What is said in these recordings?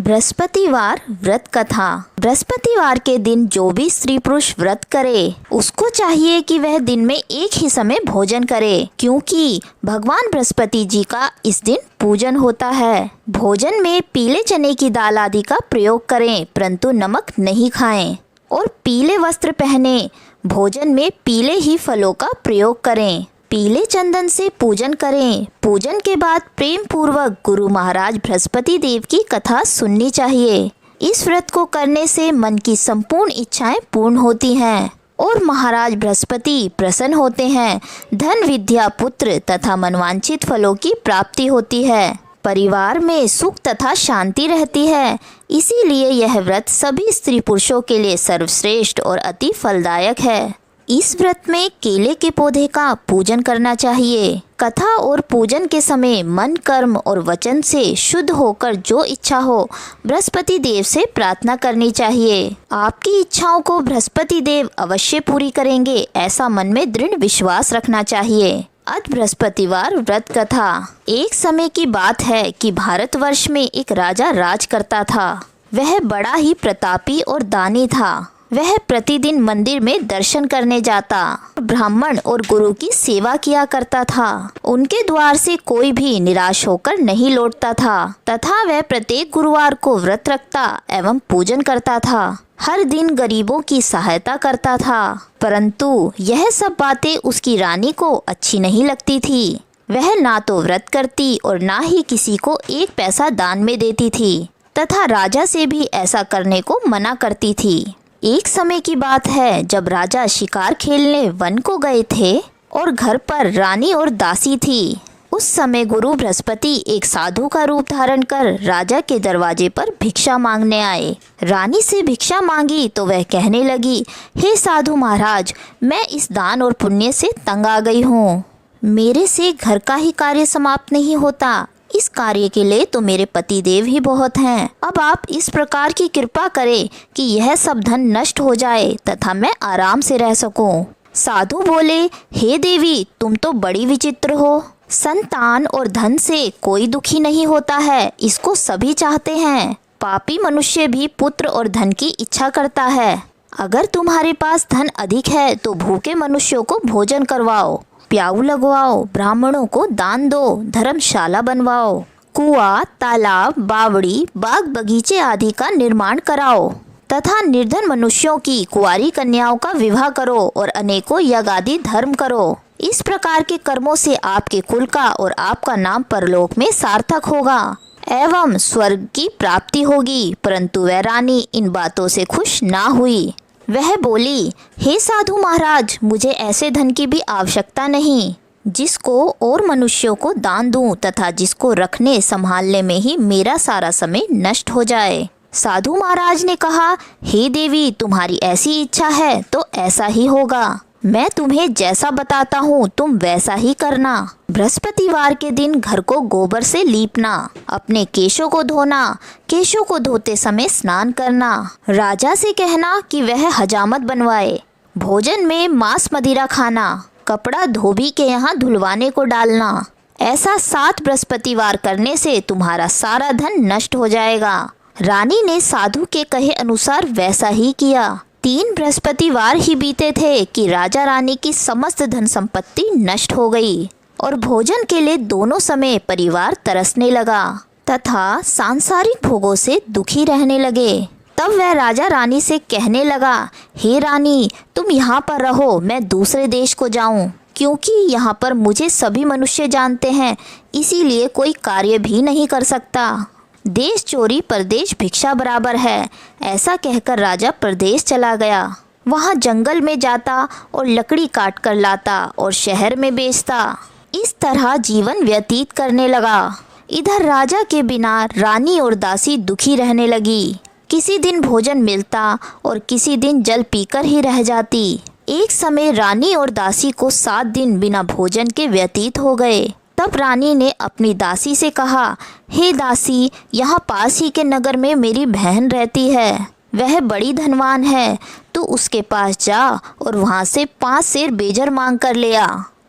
बृहस्पतिवार व्रत कथा। बृहस्पतिवार के दिन जो भी स्त्री पुरुष व्रत करे उसको चाहिए कि वह दिन में एक ही समय भोजन करे, क्योंकि भगवान बृहस्पति जी का इस दिन पूजन होता है। भोजन में पीले चने की दाल आदि का प्रयोग करें, परंतु नमक नहीं खाएं और पीले वस्त्र पहने। भोजन में पीले ही फलों का प्रयोग करें। पीले चंदन से पूजन करें। पूजन के बाद प्रेम पूर्वक गुरु महाराज बृहस्पति देव की कथा सुननी चाहिए। इस व्रत को करने से मन की संपूर्ण इच्छाएं पूर्ण होती हैं और महाराज बृहस्पति प्रसन्न होते हैं। धन, विद्या, पुत्र तथा मनवांछित फलों की प्राप्ति होती है। परिवार में सुख तथा शांति रहती है। इसीलिए यह व्रत सभी स्त्री पुरुषों के लिए सर्वश्रेष्ठ और अति फलदायक है। इस व्रत में केले के पौधे का पूजन करना चाहिए। कथा और पूजन के समय मन, कर्म और वचन से शुद्ध होकर जो इच्छा हो बृहस्पति देव से प्रार्थना करनी चाहिए। आपकी इच्छाओं को बृहस्पति देव अवश्य पूरी करेंगे, ऐसा मन में दृढ़ विश्वास रखना चाहिए। आज बृहस्पतिवार व्रत कथा। एक समय की बात है कि भारतवर्ष में एक राजा राज करता था। वह बड़ा ही प्रतापी और दानी था। वह प्रतिदिन मंदिर में दर्शन करने जाता, ब्राह्मण और गुरु की सेवा किया करता था। उनके द्वार से कोई भी निराश होकर नहीं लौटता था तथा वह प्रत्येक गुरुवार को व्रत रखता एवं पूजन करता था। हर दिन गरीबों की सहायता करता था, परंतु यह सब बातें उसकी रानी को अच्छी नहीं लगती थी। वह ना तो व्रत करती और ना ही किसी को एक पैसा दान में देती थी तथा राजा से भी ऐसा करने को मना करती थी। एक समय की बात है जब राजा शिकार खेलने वन को गए थे और घर पर रानी और दासी थी। उस समय गुरु बृहस्पति एक साधु का रूप धारण कर राजा के दरवाजे पर भिक्षा मांगने आए। रानी से भिक्षा मांगी तो वह कहने लगी, हे साधु महाराज, मैं इस दान और पुण्य से तंग आ गई हूँ। मेरे से घर का ही कार्य समाप्त नहीं होता। इस कार्य के लिए तो मेरे पति देव ही बहुत हैं। अब आप इस प्रकार की कृपा करें कि यह सब धन नष्ट हो जाए तथा मैं आराम से रह सकूं। साधु बोले, हे देवी, तुम तो बड़ी विचित्र हो। संतान और धन से कोई दुखी नहीं होता है, इसको सभी चाहते हैं। पापी मनुष्य भी पुत्र और धन की इच्छा करता है। अगर तुम्हारे पास धन अधिक है तो भूखे मनुष्यों को भोजन करवाओ, प्याऊ लगवाओ, ब्राह्मणों को दान दो, धर्मशाला बनवाओ, कुआं, तालाब, बावड़ी, बाग बगीचे आदि का निर्माण कराओ तथा निर्धन मनुष्यों की कुंवारी कन्याओं का विवाह करो और अनेकों यज्ञ आदि धर्म करो। इस प्रकार के कर्मों से आपके कुल का और आपका नाम परलोक में सार्थक होगा एवं स्वर्ग की प्राप्ति होगी। परंतु वह रानी इन बातों से खुश ना हुई। वह बोली, हे साधु महाराज, मुझे ऐसे धन की भी आवश्यकता नहीं जिसको और मनुष्यों को दान दूं तथा जिसको रखने संभालने में ही मेरा सारा समय नष्ट हो जाए। साधु महाराज ने कहा, हे देवी, तुम्हारी ऐसी इच्छा है तो ऐसा ही होगा। मैं तुम्हें जैसा बताता हूँ तुम वैसा ही करना। बृहस्पतिवार के दिन घर को गोबर से लीपना, अपने केशों को धोना, केशों को धोते समय स्नान करना। राजा से कहना कि वह हजामत बनवाए। भोजन में मांस मदिरा खाना, कपड़ा धोबी के यहाँ धुलवाने को डालना। ऐसा 7 बृहस्पतिवार करने से तुम्हारा सारा धन नष्ट हो जाएगा। रानी ने साधु के कहे अनुसार वैसा ही किया। 3 बृहस्पतिवार ही बीते थे कि राजा रानी की समस्त धन संपत्ति नष्ट हो गई और भोजन के लिए दोनों समय परिवार तरसने लगा तथा सांसारिक भोगों से दुखी रहने लगे। तब वह राजा रानी से कहने लगा, हे रानी, तुम यहाँ पर रहो, मैं दूसरे देश को जाऊँ, क्योंकि यहाँ पर मुझे सभी मनुष्य जानते हैं, इसीलिए कोई कार्य भी नहीं कर सकता। देश चोरी परदेश भिक्षा बराबर है। ऐसा कहकर राजा परदेश चला गया। वहाँ जंगल में जाता और लकड़ी काट कर लाता और शहर में बेचता। इस तरह जीवन व्यतीत करने लगा। इधर राजा के बिना रानी और दासी दुखी रहने लगी। किसी दिन भोजन मिलता और किसी दिन जल पीकर ही रह जाती। एक समय रानी और दासी को 7 दिन बिना भोजन के व्यतीत हो गए। तब रानी ने अपनी दासी से कहा, हे दासी, यहाँ पास ही के नगर में मेरी बहन रहती है। वह बड़ी धनवान है। तू उसके पास जा और वहाँ से 5 सेर बेजर मांग कर ले आ,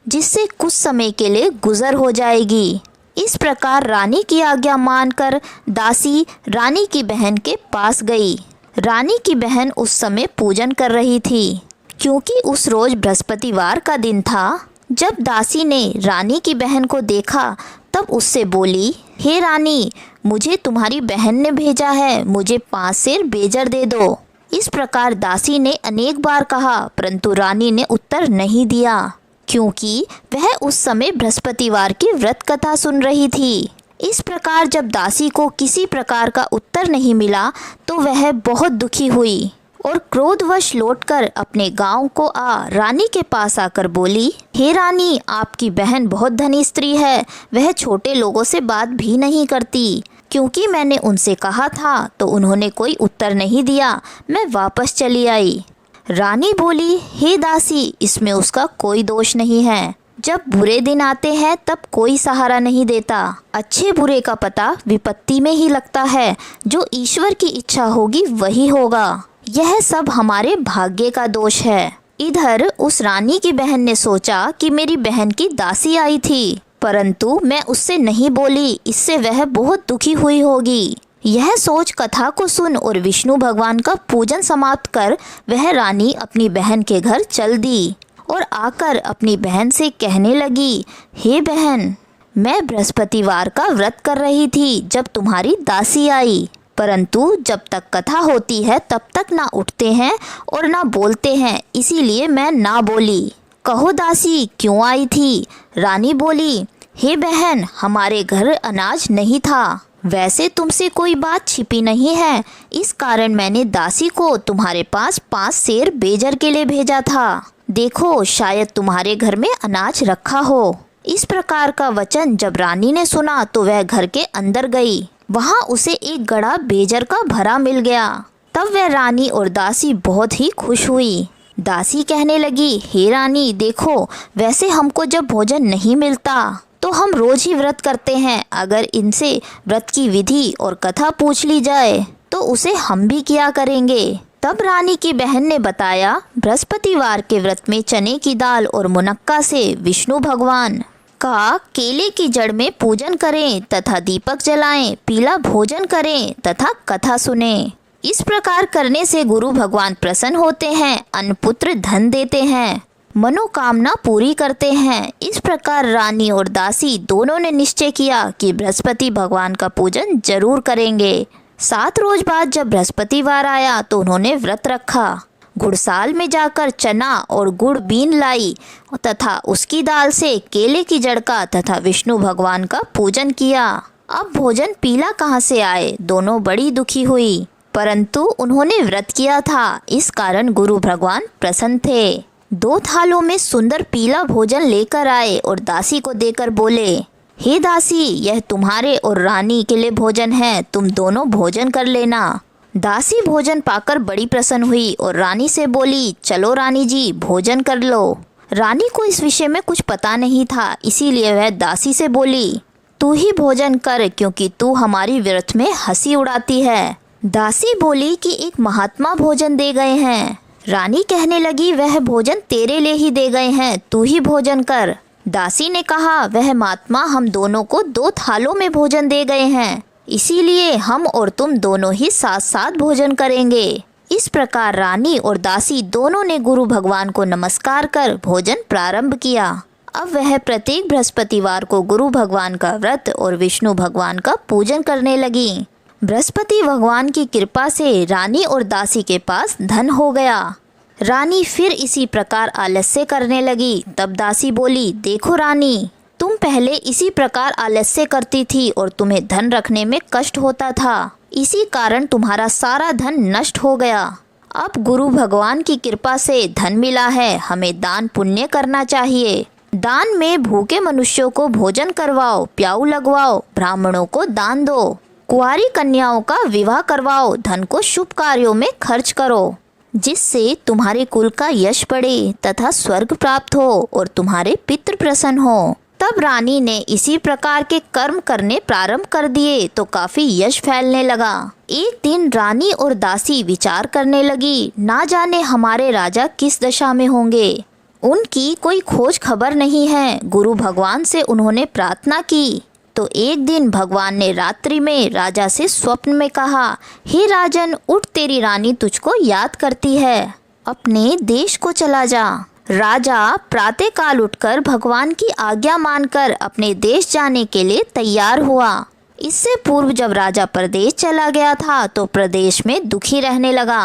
जिससे कुछ समय के लिए गुजर हो जाएगी। इस प्रकार रानी की आज्ञा मानकर दासी रानी की बहन के पास गई। रानी की बहन उस समय पूजन कर रही थी, क्योंकि उस रोज बृहस्पतिवार का दिन था। जब दासी ने रानी की बहन को देखा तब उससे बोली, हे रानी, मुझे तुम्हारी बहन ने भेजा है, मुझे 5 सेर बेजर दे दो। इस प्रकार दासी ने अनेक बार कहा, परंतु रानी ने उत्तर नहीं दिया, क्योंकि वह उस समय बृहस्पतिवार की व्रत कथा सुन रही थी। इस प्रकार जब दासी को किसी प्रकार का उत्तर नहीं मिला तो वह बहुत दुखी हुई और क्रोधवश लौटकर अपने गांव को रानी के पास आकर बोली, हे रानी, आपकी बहन बहुत धनी स्त्री है, वह छोटे लोगों से बात भी नहीं करती। क्योंकि मैंने उनसे कहा था तो उन्होंने कोई उत्तर नहीं दिया, मैं वापस चली आई। रानी बोली, हे दासी, इसमें उसका कोई दोष नहीं है। जब बुरे दिन आते हैं तब कोई सहारा नहीं देता। अच्छे बुरे का पता विपत्ति में ही लगता है। जो ईश्वर की इच्छा होगी वही होगा। यह सब हमारे भाग्य का दोष है। इधर उस रानी की बहन ने सोचा कि मेरी बहन की दासी आई थी, परंतु मैं उससे नहीं बोली, इससे वह बहुत दुखी हुई होगी। यह सोच कथा को सुन और विष्णु भगवान का पूजन समाप्त कर वह रानी अपनी बहन के घर चल दी और आकर अपनी बहन से कहने लगी, हे बहन, मैं बृहस्पतिवार का व्रत कर रही थी जब तुम्हारी दासी आई, परंतु जब तक कथा होती है तब तक ना उठते हैं और ना बोलते हैं, इसीलिए मैं ना बोली। कहो दासी, क्यों आई थी? रानी बोली, हे बहन, हमारे घर अनाज नहीं था। वैसे तुमसे कोई बात छिपी नहीं है, इस कारण मैंने दासी को तुम्हारे पास 5 सेर बेजर के लिए भेजा था। देखो, शायद तुम्हारे घर में अनाज रखा हो। इस प्रकार का वचन जब रानी ने सुना तो वह घर के अंदर गई। वहाँ उसे एक गड़ा बेजर का भरा मिल गया। तब वह रानी और दासी बहुत ही खुश हुई। दासी कहने लगी, हे रानी, देखो, वैसे हमको जब भोजन नहीं मिलता तो हम रोज ही व्रत करते हैं। अगर इनसे व्रत की विधि और कथा पूछ ली जाए तो उसे हम भी किया करेंगे। तब रानी की बहन ने बताया, बृहस्पतिवार के व्रत में चने की दाल और मुनक्का से विष्णु भगवान का केले की जड़ में पूजन करें तथा दीपक जलाएं, पीला भोजन करें तथा कथा सुने। इस प्रकार करने से गुरु भगवान प्रसन्न होते हैं, अन्नपुत्र धन देते हैं, मनोकामना पूरी करते हैं। इस प्रकार रानी और दासी दोनों ने निश्चय किया कि बृहस्पति भगवान का पूजन जरूर करेंगे। 7 रोज बाद जब बृहस्पतिवार आया तो उन्होंने व्रत रखा। गुड़साल में जाकर चना और गुड़ बीन लाई तथा उसकी दाल से केले की जड़ का तथा विष्णु भगवान का पूजन किया। अब भोजन पीला कहाँ से आए? दोनों बड़ी दुखी हुई, परंतु उन्होंने व्रत किया था, इस कारण गुरु भगवान प्रसन्न थे। 2 थालों में सुंदर पीला भोजन लेकर आए और दासी को देकर बोले, हे दासी, यह तुम्हारे और रानी के लिए भोजन है, तुम दोनों भोजन कर लेना। दासी भोजन पाकर बड़ी प्रसन्न हुई और रानी से बोली, चलो रानी जी, भोजन कर लो। रानी को इस विषय में कुछ पता नहीं था, इसीलिए वह दासी से बोली, तू ही भोजन कर, क्योंकि तू हमारी व्रत में हंसी उड़ाती है। दासी बोली कि एक महात्मा भोजन दे गए हैं। रानी कहने लगी, वह भोजन तेरे लिए ही दे गए हैं, तू ही भोजन कर। दासी ने कहा, वह महात्मा हम दोनों को 2 थालों में भोजन दे गए हैं, इसीलिए हम और तुम दोनों ही साथ साथ भोजन करेंगे। इस प्रकार रानी और दासी दोनों ने गुरु भगवान को नमस्कार कर भोजन प्रारंभ किया। अब वह प्रत्येक बृहस्पतिवार को गुरु भगवान का व्रत और विष्णु भगवान का पूजन करने लगी। बृहस्पति भगवान की कृपा से रानी और दासी के पास धन हो गया। रानी फिर इसी प्रकार आलस्य करने लगी। तब दासी बोली, देखो रानी, तुम पहले इसी प्रकार आलस्य करती थी और तुम्हें धन रखने में कष्ट होता था, इसी कारण तुम्हारा सारा धन नष्ट हो गया। अब गुरु भगवान की कृपा से धन मिला है, हमें दान पुण्य करना चाहिए। दान में भूखे मनुष्यों को भोजन करवाओ, प्याऊ लगवाओ, ब्राह्मणों को दान दो, कुंवारी कन्याओं का विवाह करवाओ, धन को शुभ कार्यों में खर्च करो, जिससे तुम्हारे कुल का यश बढ़े तथा स्वर्ग प्राप्त हो और तुम्हारे पितृ प्रसन्न हो। तब रानी ने इसी प्रकार के कर्म करने प्रारंभ कर दिए तो काफी यश फैलने लगा। एक दिन रानी और दासी विचार करने लगी, ना जाने हमारे राजा किस दशा में होंगे, उनकी कोई खोज खबर नहीं है। गुरु भगवान से उन्होंने प्रार्थना की तो एक दिन भगवान ने रात्रि में राजा से स्वप्न में कहा, हे राजन, उठ, तेरी रानी तुझको याद करती है, अपने देश को चला जा। राजा प्रातःकाल उठकर भगवान की आज्ञा मानकर अपने देश जाने के लिए तैयार हुआ। इससे पूर्व जब राजा प्रदेश चला गया था तो प्रदेश में दुखी रहने लगा।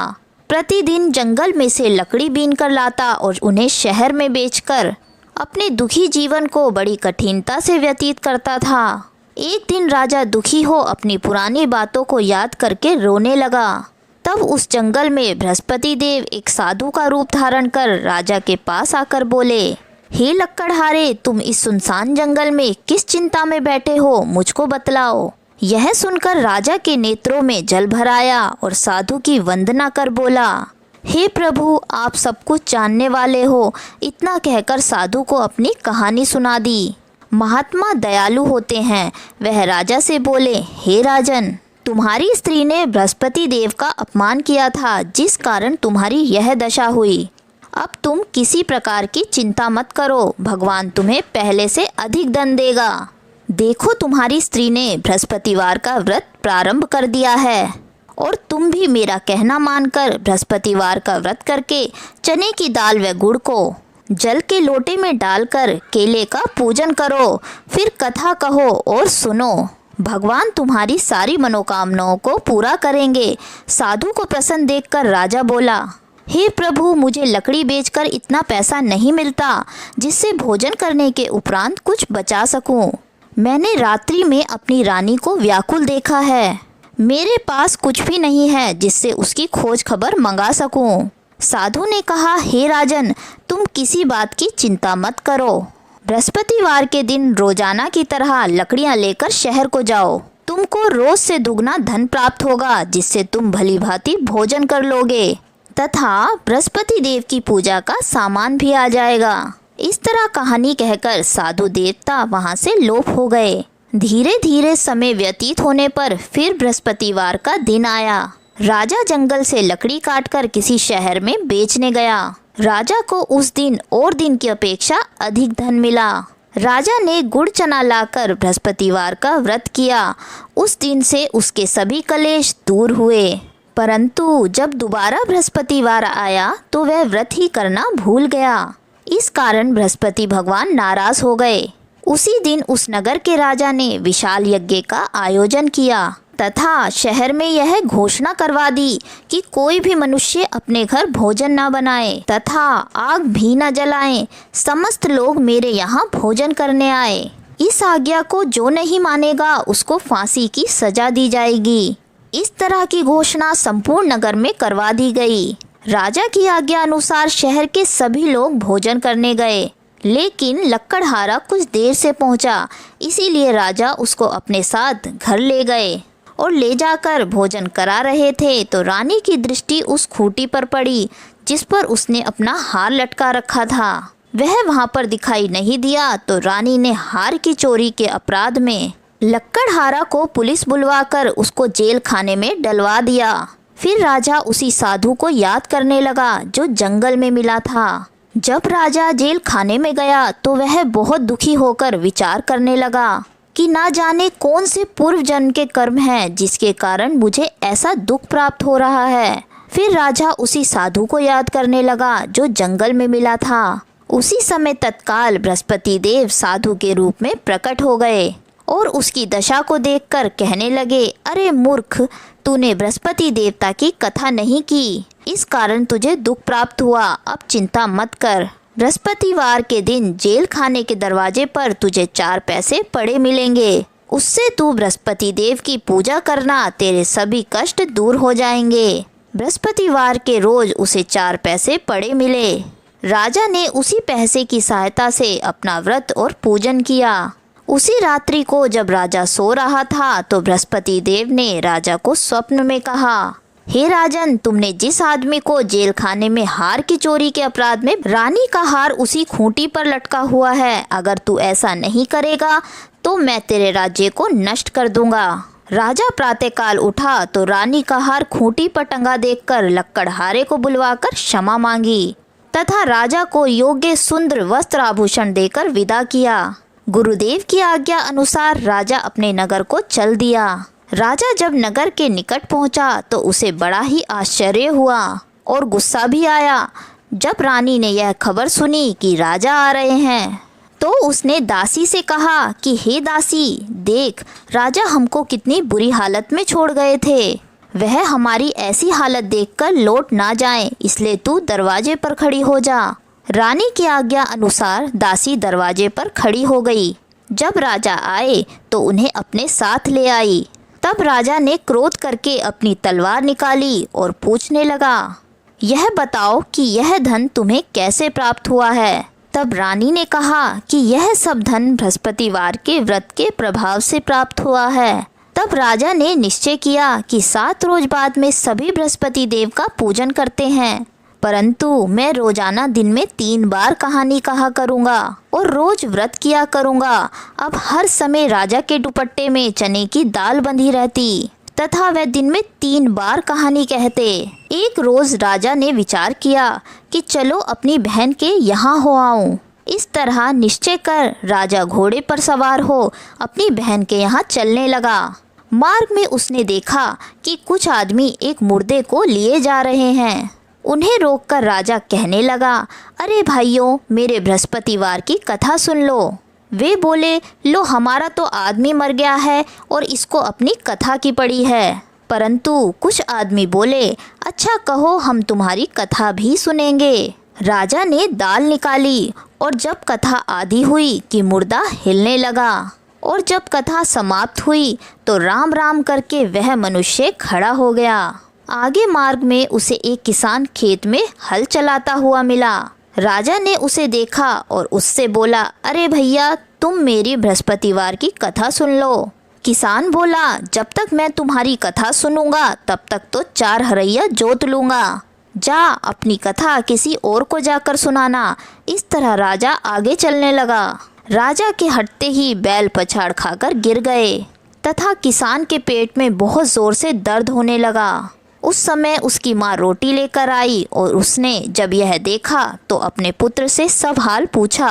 प्रतिदिन जंगल में से लकड़ी बीन कर लाता और उन्हें शहर में बेचकर अपने दुखी जीवन को बड़ी कठिनता से व्यतीत करता था। एक दिन राजा दुखी हो अपनी पुरानी बातों को याद करके रोने लगा। तब उस जंगल में बृहस्पति देव एक साधु का रूप धारण कर राजा के पास आकर बोले, हे लक्कड़हारे, तुम इस सुनसान जंगल में किस चिंता में बैठे हो, मुझको बतलाओ। यह सुनकर राजा के नेत्रों में जल भर आया और साधु की वंदना कर बोला, हे प्रभु, आप सब कुछ जानने वाले हो। इतना कहकर साधु को अपनी कहानी सुना दी। महात्मा दयालु होते हैं। वह राजा से बोले, हे राजन, तुम्हारी स्त्री ने बृहस्पति देव का अपमान किया था, जिस कारण तुम्हारी यह दशा हुई। अब तुम किसी प्रकार की चिंता मत करो, भगवान तुम्हें पहले से अधिक धन देगा। देखो, तुम्हारी स्त्री ने बृहस्पतिवार का व्रत प्रारंभ कर दिया है और तुम भी मेरा कहना मानकर बृहस्पतिवार का व्रत करके चने की दाल व गुड़ को जल के लोटे में डालकर केले का पूजन करो, फिर कथा कहो और सुनो। भगवान तुम्हारी सारी मनोकामनाओं को पूरा करेंगे। साधु को प्रसन्न देखकर राजा बोला, हे प्रभु, मुझे लकड़ी बेचकर इतना पैसा नहीं मिलता जिससे भोजन करने के उपरांत कुछ बचा सकूं। मैंने रात्रि में अपनी रानी को व्याकुल देखा है। मेरे पास कुछ भी नहीं है जिससे उसकी खोज खबर मंगा सकूं। साधु ने कहा, हे राजन, तुम किसी बात की चिंता मत करो। बृहस्पतिवार के दिन रोजाना की तरह लकड़ियां लेकर शहर को जाओ। तुमको रोज से दुगना धन प्राप्त होगा, जिससे तुम भली भांति भोजन कर लोगे तथा बृहस्पति देव की पूजा का सामान भी आ जाएगा। इस तरह कहानी कहकर साधु देवता वहां से लोप हो गए। धीरे धीरे समय व्यतीत होने पर फिर बृहस्पतिवार का दिन आया। राजा जंगल से लकड़ी काटकर किसी शहर में बेचने गया। राजा को उस दिन और दिन की अपेक्षा अधिक धन मिला। राजा ने गुड़ चना लाकर बृहस्पतिवार का व्रत किया। उस दिन से उसके सभी कलेश दूर हुए। परंतु जब दोबारा बृहस्पतिवार आया तो वह व्रत ही करना भूल गया। इस कारण बृहस्पति भगवान नाराज हो गए। उसी दिन उस नगर के राजा ने विशाल यज्ञ का आयोजन किया तथा शहर में यह घोषणा करवा दी कि कोई भी मनुष्य अपने घर भोजन न बनाए तथा आग भी न जलाएं। समस्त लोग मेरे यहाँ भोजन करने आए। इस आज्ञा को जो नहीं मानेगा उसको फांसी की सजा दी जाएगी। इस तरह की घोषणा संपूर्ण नगर में करवा दी गई। राजा की आज्ञा अनुसार शहर के सभी लोग भोजन करने गए, लेकिन लक्कड़हारा कुछ देर से पहुंचा। इसीलिए राजा उसको अपने साथ घर ले गए और ले जाकर भोजन करा रहे थे तो रानी की दृष्टि उस खूंटी पर पड़ी जिस पर उसने अपना हार लटका रखा था। वह वहां पर दिखाई नहीं दिया तो रानी ने हार की चोरी के अपराध में लक्कड़हारा को पुलिस बुलवाकर उसको जेल खाने में डलवा दिया। फिर राजा उसी साधु को याद करने लगा जो जंगल में मिला था। जब राजा जेल खाने में गया तो वह बहुत दुखी होकर विचार करने लगा कि ना जाने कौन से पूर्व जन्म के कर्म हैं जिसके कारण मुझे ऐसा दुख प्राप्त हो रहा है। फिर राजा उसी साधु को याद करने लगा जो जंगल में मिला था। उसी समय तत्काल बृहस्पति देव साधु के रूप में प्रकट हो गए और उसकी दशा को देखकर कहने लगे, अरे मूर्ख, तूने बृहस्पति देवता की कथा नहीं की, इस कारण तुझे दुख प्राप्त हुआ। अब चिंता मत कर। बृहस्पतिवार के दिन जेल खाने के दरवाजे पर तुझे 4 पैसे पड़े मिलेंगे। उससे तू बृहस्पति देव की पूजा करना, तेरे सभी कष्ट दूर हो जाएंगे। बृहस्पतिवार के रोज उसे 4 पैसे पड़े मिले। राजा ने उसी पैसे की सहायता से अपना व्रत और पूजन किया। उसी रात्रि को जब राजा सो रहा था तो बृहस्पति देव ने राजा को स्वप्न में कहा, हे राजन, तुमने जिस आदमी को जेल खाने में हार की चोरी के अपराध में रानी का हार उसी खूंटी पर लटका हुआ है, अगर तू ऐसा नहीं करेगा तो मैं तेरे राज्य को नष्ट कर दूंगा। राजा प्रातःकाल उठा तो रानी का हार खूंटी पर टंगा देखकर लक्कड़हारे को बुलवाकर क्षमा मांगी तथा राजा को योग्य सुंदर वस्त्र आभूषण देकर विदा किया। गुरुदेव की आज्ञा अनुसार राजा अपने नगर को चल दिया। राजा जब नगर के निकट पहुंचा तो उसे बड़ा ही आश्चर्य हुआ और गुस्सा भी आया। जब रानी ने यह खबर सुनी कि राजा आ रहे हैं तो उसने दासी से कहा कि हे दासी, देख राजा हमको कितनी बुरी हालत में छोड़ गए थे। वह हमारी ऐसी हालत देखकर लौट ना जाएं, इसलिए तू दरवाजे पर खड़ी हो जा। रानी की आज्ञा अनुसार दासी दरवाजे पर खड़ी हो गई। जब राजा आए तो उन्हें अपने साथ ले आई। तब राजा ने क्रोध करके अपनी तलवार निकाली और पूछने लगा, यह बताओ कि यह धन तुम्हें कैसे प्राप्त हुआ है। तब रानी ने कहा कि यह सब धन बृहस्पतिवार के व्रत के प्रभाव से प्राप्त हुआ है। तब राजा ने निश्चय किया कि 7 रोज बाद में सभी बृहस्पति देव का पूजन करते हैं, परंतु मैं रोजाना दिन में 3 बार कहानी कहा करूँगा और रोज व्रत किया करूँगा। अब हर समय राजा के दुपट्टे में चने की दाल बंधी रहती तथा वह दिन में 3 बार कहानी कहते। एक रोज राजा ने विचार किया कि चलो अपनी बहन के यहाँ हो आऊं। इस तरह निश्चय कर राजा घोड़े पर सवार हो अपनी बहन के यहाँ चलने लगा। मार्ग में उसने देखा कि कुछ आदमी एक मुर्दे को लिए जा रहे हैं। उन्हें रोककर राजा कहने लगा, अरे भाइयों, मेरे बृहस्पतिवार की कथा सुन लो। वे बोले, लो हमारा तो आदमी मर गया है और इसको अपनी कथा की पड़ी है। परंतु कुछ आदमी बोले, अच्छा कहो हम तुम्हारी कथा भी सुनेंगे। राजा ने दाल निकाली और जब कथा आधी हुई कि मुर्दा हिलने लगा और जब कथा समाप्त हुई तो राम राम करके वह मनुष्य खड़ा हो गया। आगे मार्ग में उसे एक किसान खेत में हल चलाता हुआ मिला। राजा ने उसे देखा और उससे बोला, अरे भैया, तुम मेरी बृहस्पतिवार की कथा सुन लो। किसान बोला, जब तक मैं तुम्हारी कथा सुनूंगा तब तक तो 4 हरैया जोत लूँगा। जा अपनी कथा किसी और को जाकर सुनाना। इस तरह राजा आगे चलने लगा। राजा के हटते ही बैल पछाड़ खाकर गिर गए तथा किसान के पेट में बहुत ज़ोर से दर्द होने लगा। उस समय उसकी माँ रोटी लेकर आई और उसने जब यह देखा तो अपने पुत्र से सब हाल पूछा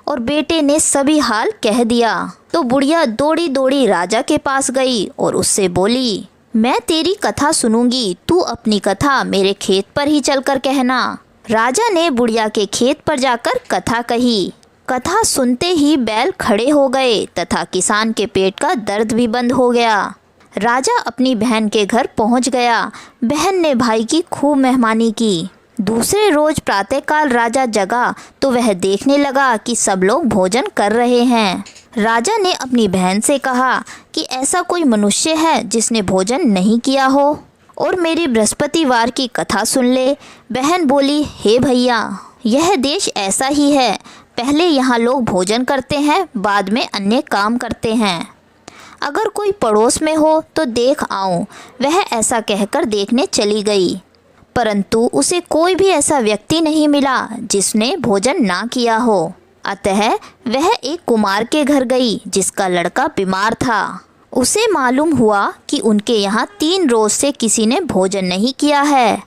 और बेटे ने सभी हाल कह दिया। तो बुढ़िया दौड़ी दौड़ी राजा के पास गई और उससे बोली, मैं तेरी कथा सुनूंगी, तू अपनी कथा मेरे खेत पर ही चलकर कहना। राजा ने बुढ़िया के खेत पर जाकर कथा कही। कथा सुनते ही बैल खड़े हो गए तथा किसान के पेट का दर्द भी बंद हो गया। राजा अपनी बहन के घर पहुंच गया। बहन ने भाई की खूब मेहमानी की। दूसरे रोज प्रातःकाल राजा जगा तो वह देखने लगा कि सब लोग भोजन कर रहे हैं। राजा ने अपनी बहन से कहा कि ऐसा कोई मनुष्य है जिसने भोजन नहीं किया हो और मेरी बृहस्पतिवार की कथा सुन ले। बहन बोली, हे भैया, यह देश ऐसा ही है, पहले यहाँ लोग भोजन करते हैं, बाद में अन्य काम करते हैं। अगर कोई पड़ोस में हो तो देख आऊं। वह ऐसा कहकर देखने चली गई, परंतु उसे कोई भी ऐसा व्यक्ति नहीं मिला जिसने भोजन ना किया हो। अतः वह एक कुमार के घर गई जिसका लड़का बीमार था। उसे मालूम हुआ कि उनके यहाँ 3 रोज से किसी ने भोजन नहीं किया है।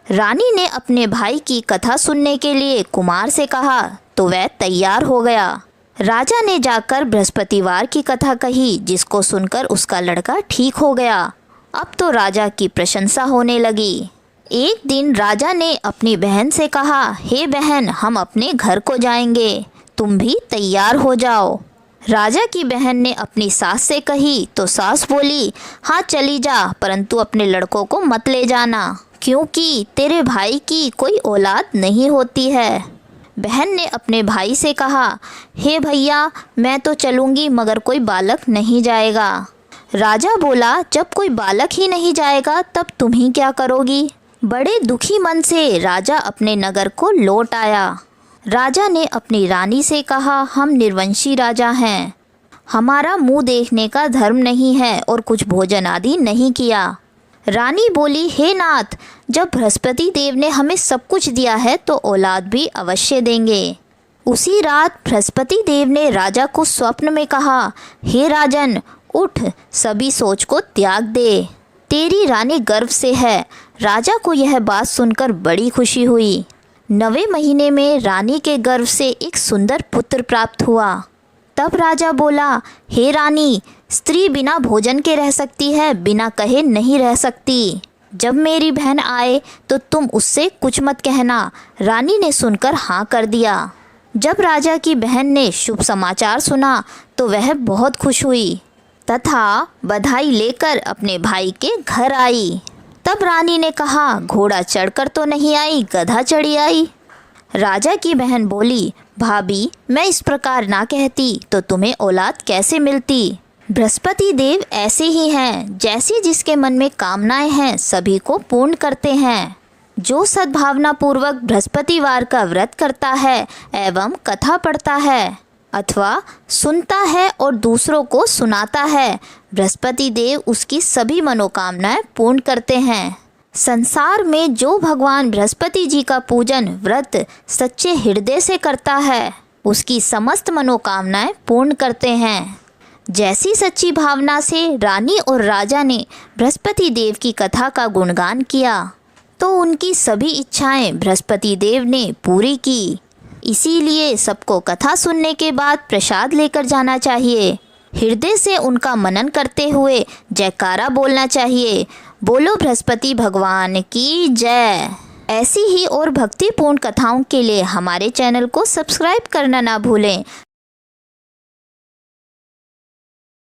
रानी ने अपने भाई की कथा सुनने के लिए कुमार से कहा तो वह तैयार हो गया। राजा ने जाकर बृहस्पतिवार की कथा कही, जिसको सुनकर उसका लड़का ठीक हो गया। अब तो राजा की प्रशंसा होने लगी। एक दिन राजा ने अपनी बहन से कहा, हे बहन, हम अपने घर को जाएंगे, तुम भी तैयार हो जाओ। राजा की बहन ने अपनी सास से कही तो सास बोली, हाँ चली जा, परंतु अपने लड़कों को मत ले जाना, क्योंकि तेरे भाई की कोई औलाद नहीं होती है। बहन ने अपने भाई से कहा, हे भैया, मैं तो चलूँगी मगर कोई बालक नहीं जाएगा। राजा बोला, जब कोई बालक ही नहीं जाएगा तब तुम ही क्या करोगी। बड़े दुखी मन से राजा अपने नगर को लौट आया। राजा ने अपनी रानी से कहा, हम निर्वंशी राजा हैं, हमारा मुंह देखने का धर्म नहीं है और कुछ भोजन आदि नहीं किया। रानी बोली, हे नाथ, जब बृहस्पति देव ने हमें सब कुछ दिया है तो औलाद भी अवश्य देंगे। उसी रात बृहस्पति देव ने राजा को स्वप्न में कहा, हे राजन, उठ, सभी सोच को त्याग दे, तेरी रानी गर्भ से है। राजा को यह बात सुनकर बड़ी खुशी हुई। 9वें महीने में रानी के गर्भ से एक सुंदर पुत्र प्राप्त हुआ। तब राजा बोला, हे रानी, स्त्री बिना भोजन के रह सकती है, बिना कहे नहीं रह सकती। जब मेरी बहन आए तो तुम उससे कुछ मत कहना। रानी ने सुनकर हाँ कर दिया। जब राजा की बहन ने शुभ समाचार सुना तो वह बहुत खुश हुई तथा बधाई लेकर अपने भाई के घर आई। तब रानी ने कहा, घोड़ा चढ़कर तो नहीं आई, गधा चढ़ी आई। राजा की बहन बोली, भाभी, मैं इस प्रकार ना कहती तो तुम्हें औलाद कैसे मिलती। बृहस्पति देव ऐसे ही हैं, जैसे जिसके मन में कामनाएं हैं सभी को पूर्ण करते हैं। जो सद्भावना पूर्वक बृहस्पतिवार का व्रत करता है एवं कथा पढ़ता है अथवा सुनता है और दूसरों को सुनाता है, बृहस्पति देव उसकी सभी मनोकामनाएं पूर्ण करते हैं। संसार में जो भगवान बृहस्पति जी का पूजन व्रत सच्चे हृदय से करता है उसकी समस्त मनोकामनाएं पूर्ण करते हैं। जैसी सच्ची भावना से रानी और राजा ने बृहस्पति देव की कथा का गुणगान किया तो उनकी सभी इच्छाएं बृहस्पति देव ने पूरी की। इसीलिए सबको कथा सुनने के बाद प्रसाद लेकर जाना चाहिए। हृदय से उनका मनन करते हुए जयकारा बोलना चाहिए, बोलो बृहस्पति भगवान की जय। ऐसी ही और भक्तिपूर्ण कथाओं के लिए हमारे चैनल को सब्सक्राइब करना ना भूलें।